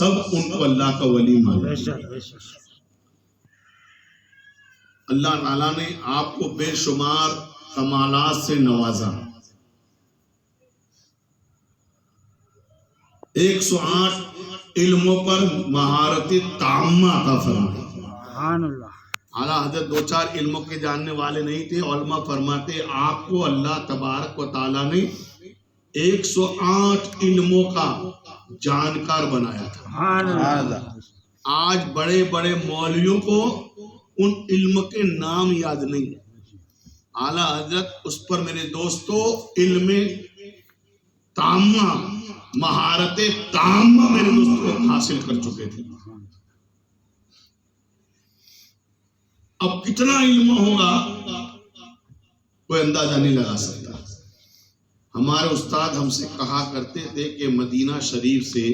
سب ان کو اللہ کا ولی مانا۔ اللہ تعالیٰ نے آپ کو بے شمار کمالات سے نوازا، 108 علموں پر مہارت تامہ عطا فرمائی۔ سبحان اللہ۔ اعلیٰ حضرت دو چار علموں کے جاننے والے نہیں تھے، علماء فرماتے آپ کو اللہ تبارک و تعالیٰ نے 108 علموں کا جانکار بنایا تھا۔ سبحان اللہ۔ آج بڑے بڑے مولویوں کو ان علم کے نام یاد نہیں، اعلیٰ حضرت اس پر میرے دوستو علم تامہ، مہارت تامہ میرے دوستو حاصل کر چکے تھے۔ اب کتنا علم ہوگا کوئی اندازہ نہیں لگا سکتا۔ ہمارے استاد ہم سے کہا کرتے تھے کہ مدینہ شریف سے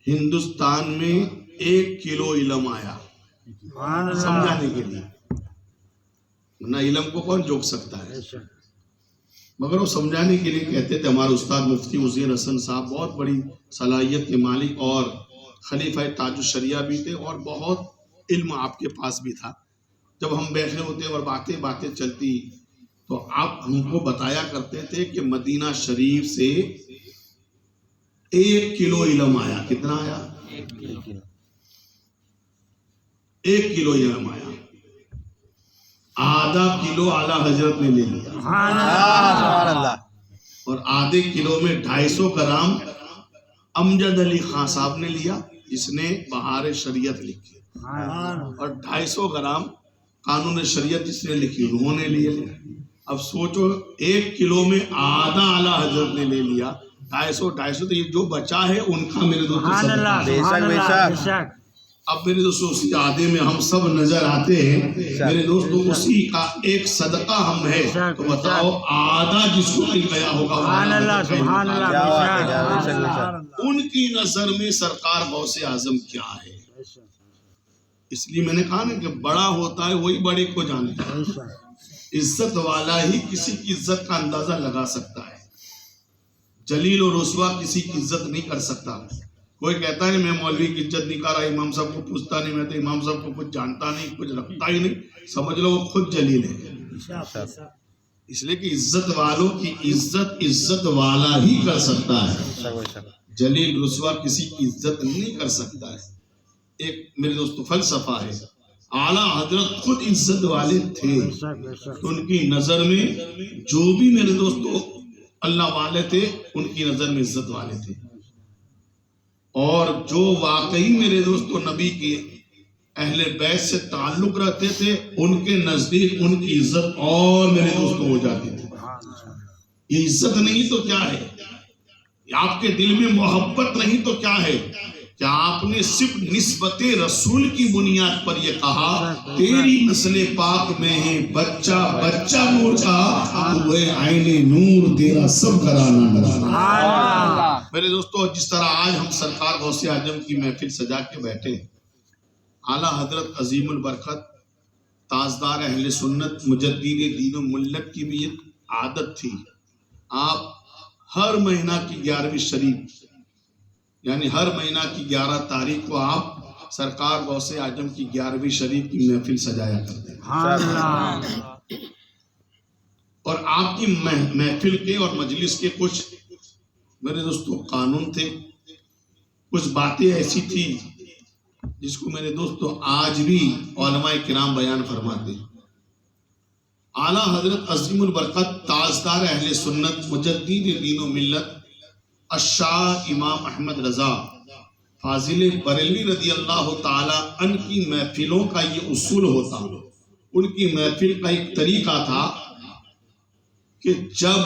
ہندوستان میں 1 کلو علم آیا سمجھانے کے لیے، ورنہ علم کو کون جوک سکتا ہے، مگر وہ سمجھانے کے لیے کہتے تھے۔ ہمارے استاد مفتی عزیر حسن صاحب بہت بڑی صلاحیت کے مالک اور خلیفہ تاج الشریعہ بھی تھے، اور بہت علم آپ کے پاس بھی تھا۔ جب ہم بیٹھے ہوتے اور باتیں چلتی تو آپ ہم کو بتایا کرتے تھے کہ مدینہ شریف سے 1 کلو علم آیا۔ کتنا آیا؟ 1 کلو علم آیا۔ آدھا کلو اعلیٰ حضرت نے لے لیا، اور آدھے کلو میں 250 گرام امجد علی خان صاحب نے لیا، جس نے بہار شریعت لکھی، اور 250 گرام قانون شریعت جس نے لکھی انہوں نے لیے۔ اب سوچو 1 کلو میں آدھا اعلیٰ حضرت نے لے لیا، 250 تو یہ جو بچا ہے ان کا میرے دوستوں۔ اب میرے دوستوں اسی آدھے میں ہم سب نظر آتے ہیں میرے دوستوں، اسی کا ایک صدقہ ہم ہے، تو بتاؤ آدھا جس کو مل گیا ہوگا۔ ان کی نظر میں سرکار غوث اعظم کیا ہے؟ اس لیے میں نے کہا نا کہ بڑا ہوتا ہے وہی بڑے کو جانتا ہے۔ عزت والا ہی کسی کی عزت کا اندازہ لگا سکتا ہے، جلیل اور رسوا کسی کی عزت نہیں کر سکتا۔ کوئی کہتا ہے میں مولوی کی عزت نہیں کر رہا، امام صاحب کو پوچھتا نہیں، میں تو امام صاحب کو کچھ جانتا نہیں، کچھ رکھتا ہی نہیں، سمجھ لو وہ خود جلیل ہے۔ اس لیے کہ عزت والوں کی عزت والا ہی کر سکتا ہے، جلیل رسوا کسی کی عزت نہیں کر سکتا ہے۔ ایک میرے دوستو فلسفہ ہے، اعلیٰ حضرت خود عزت والے تھے، ان کی نظر میں جو بھی میرے دوستو اللہ والے تھے ان کی نظر میں عزت والے تھے، اور جو واقعی میرے دوستو نبی کے اہل بیت سے تعلق رکھتے تھے ان کے نزدیک ان کی عزت اور میرے دوستو ہو جاتی تھی۔ یہ عزت نہیں تو کیا ہے؟ آپ کے دل میں محبت نہیں تو کیا ہے؟ کیا آپ نے صرف نسبت رسول کی بنیاد پر یہ کہا تیری نسل پاک میں ہے بچہ بچہ نور کا، تو اے عین نور تیرا سب گھرانہ نور۔ میرے دوستو جس طرح آج ہم سرکار غوث اعظم کی محفل سجا کے بیٹھے، اعلیٰ حضرت عظیم البرکت تاجدار اہل سنت مجدد دین و ملت کی بھی ایک عادت تھی، آپ ہر مہینہ کی 11ویں شریف یعنی ہر مہینہ کی 11 تاریخ کو آپ سرکار غوث اعظم کی 11ویں شریف کی محفل سجایا کرتے ہیں، اور آپ کی محفل کے اور مجلس کے کچھ میرے دوستو قانون تھے، کچھ باتیں ایسی تھی جس کو میرے دوستو آج بھی علماء کرام بیان فرماتے ہیں۔ اعلیٰ حضرت عظیم البرکت تاجدار اہل سنت مجدد دین و ملت الشاہ امام احمد رضا فاضل بریلوی رضی اللہ تعالی عنہ کی محفلوں کا یہ اصول ہوتا، ان کی محفل کا ایک طریقہ تھا کہ جب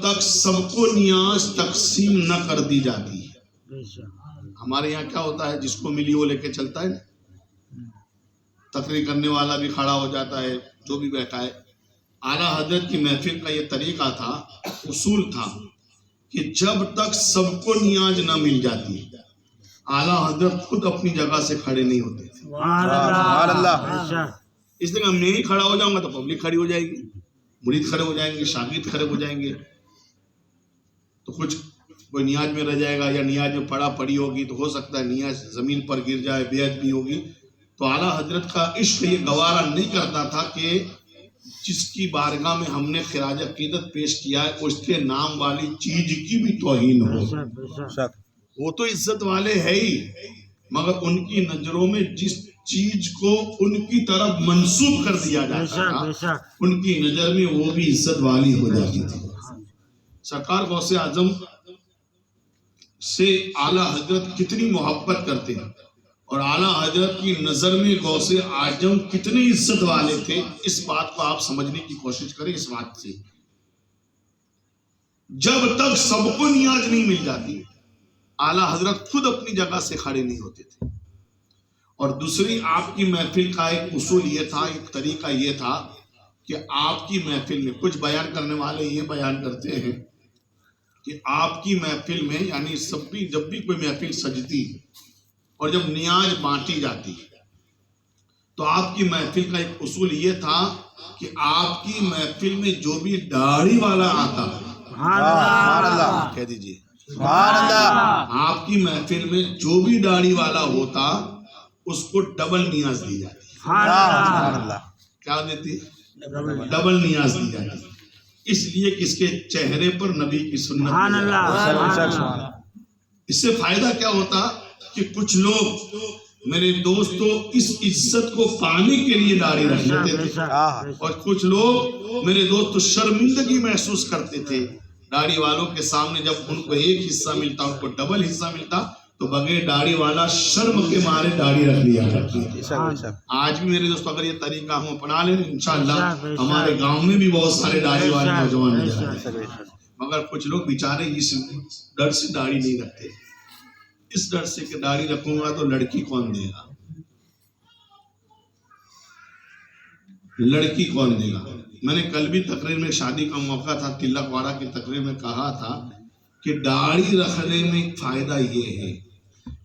تک سب کو نیاز تقسیم نہ کر دی جاتی، ہمارے یہاں کیا ہوتا ہے جس کو ملی وہ لے کے چلتا ہے نا، تقریر کرنے والا بھی کھڑا ہو جاتا ہے، جو بھی بیٹھا ہے۔ اعلیٰ حضرت کی محفل کا یہ طریقہ تھا، اصول تھا کہ جب تک سب کو نیاز نہ مل جاتی اعلیٰ حضرت خود اپنی جگہ سے کھڑے نہیں ہوتے تھے۔ اس لیے میں ہی کھڑا ہو جاؤں گا تو پبلک کھڑی ہو جائے گی، مرید کھڑے ہو جائیں گے، شاگرد کھڑے ہو جائیں گے، تو کچھ کوئی نیاز میں رہ جائے گا یا نیاز میں پڑا پڑی ہوگی تو ہو سکتا ہے نیاز زمین پر گر جائے، بے ادبی ہوگی. تو اعلیٰ حضرت کا عشق یہ گوارا نہیں کرتا تھا کہ جس کی بارگاہ میں ہم نے خراج عقیدت پیش کیا ہے اس کے نام والی چیز کی بھی توہین ہو. وہ تو عزت والے ہے ہی، مگر ان کی نظروں میں جس چیز کو ان کی طرف منسوب کر دیا جاتا تھا ان کی نظر میں وہ بھی عزت والی ہو جاتی تھی. سرکار غوث اعظم سے اعلیٰ حضرت کتنی محبت کرتے ہیں اور اعلیٰ حضرت کی نظر میں غوث اعظم کتنے عزت والے تھے، اس بات کو آپ سمجھنے کی کوشش کریں. اس بات سے جب تک سب کو نیاز نہیں مل جاتی اعلیٰ حضرت خود اپنی جگہ سے کھڑے نہیں ہوتے تھے. اور دوسری آپ کی محفل کا ایک اصول یہ تھا، ایک طریقہ یہ تھا کہ آپ کی محفل میں کچھ بیان کرنے والے یہ بیان کرتے ہیں کہ آپ کی محفل میں یعنی جب بھی کوئی محفل سجتی اور جب نیاز بانٹی جاتی تو آپ کی محفل کا ایک اصول یہ تھا کہ آپ کی محفل میں جو بھی داڑھی والا آتا، کہہ دیجیے آپ کی محفل میں جو بھی داڑھی والا ہوتا اس کو ڈبل نیاز دی جاتی. کیا دیتی؟ ڈبل نیاز دی جاتی. اس لیے کہ اس کے چہرے پر نبی کی سنت. اس سے فائدہ کیا ہوتا کہ کچھ لوگ میرے دوستو اس عزت کو پانے کے لیے داڑھی رکھ لیتے تھے اور کچھ لوگ میرے دوستو شرمندگی محسوس کرتے تھے داڑھی والوں کے سامنے. جب ان کو ایک حصہ ملتا ان کو ڈبل حصہ ملتا تو بغیر داڑھی والا شرم کے مارے داڑھی رکھ لیا کرتی ہے. آج بھی میرے دوستو اگر یہ طریقہ ہم اپنا لیں انشاءاللہ ہمارے گاؤں میں بھی بہت سارے داڑھی والے نوجوان نظر آتے ہیں، مگر کچھ لوگ بیچارے اس ڈر سے داڑھی نہیں رکھتے. اس ڈر سے کہ داڑھی رکھوں گا تو لڑکی کون دے گا، لڑکی کون دے گا. میں نے کل بھی تقریر میں شادی کا موقع تھا، تلک واڑہ کی تقریر میں کہا تھا کہ داڑھی رکھنے میں فائدہ یہ ہے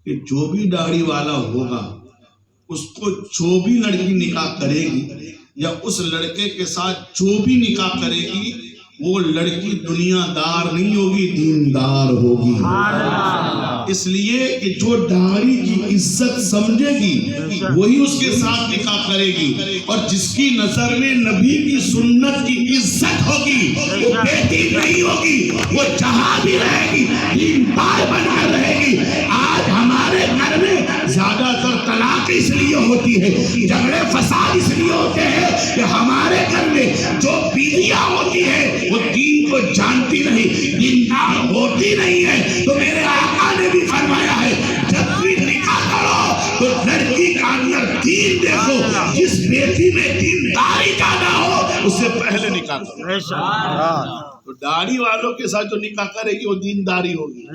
کہ جو بھی داڑھی والا ہوگا اس کو جو بھی لڑکی نکاح کرے گی یا اس لڑکے کے ساتھ جو بھی نکاح کرے گی وہ لڑکی دنیا دار نہیں ہوگی، دیندار ہوگی. اس لیے کہ جو داڑھی کی عزت سمجھے گی وہی اس کے ساتھ نکاح کرے گی، اور جس کی نظر میں نبی کی سنت کی عزت ہوگی وہ بے دین نہیں ہوگی، وہ جہاں بھی رہے گی دیندار بنا رہے گی. آج ہمارے گھر میں زیادہ تر طلاق اس لیے ہوتی ہے، جھگڑے فساد اس لیے ہوتے ہیں کہ ہمارے گھر میں جو بیویاں ہوتی ہیں وہ دین کو جانتی نہیں، دیندار ہوتی نہیں ہے. تو میرے آقا نے بھی فرمایا ہے جب بھی نکاح کرو تو لڑکی کا اندر دین دیکھو، جس بیٹی میں دینداری کا نہ ہو اس سے پہلے نکاح کرو. تو داڑھی والوں کے ساتھ جو نکاح کرے گی وہ دینداری ہوگی،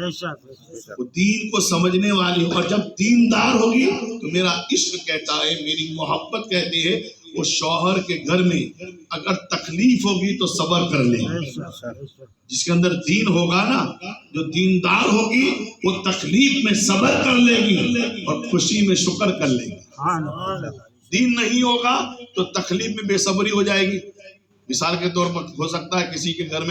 وہ دین کو سمجھنے والی ہو. اور جب دیندار ہوگی تو میرا عشق کہتا ہے، میری محبت کہتی ہے وہ شوہر کے گھر میں اگر تکلیف ہوگی تو صبر کر لے گی. جس کے اندر دین ہوگا نا، جو دیندار ہوگی وہ تکلیف میں صبر کر لے گی اور خوشی میں شکر کر لے گی. دین نہیں ہوگا تو تکلیف میں بے صبری ہو جائے گی. مثال کے طور پر ہو سکتا ہے کسی کے گھر میں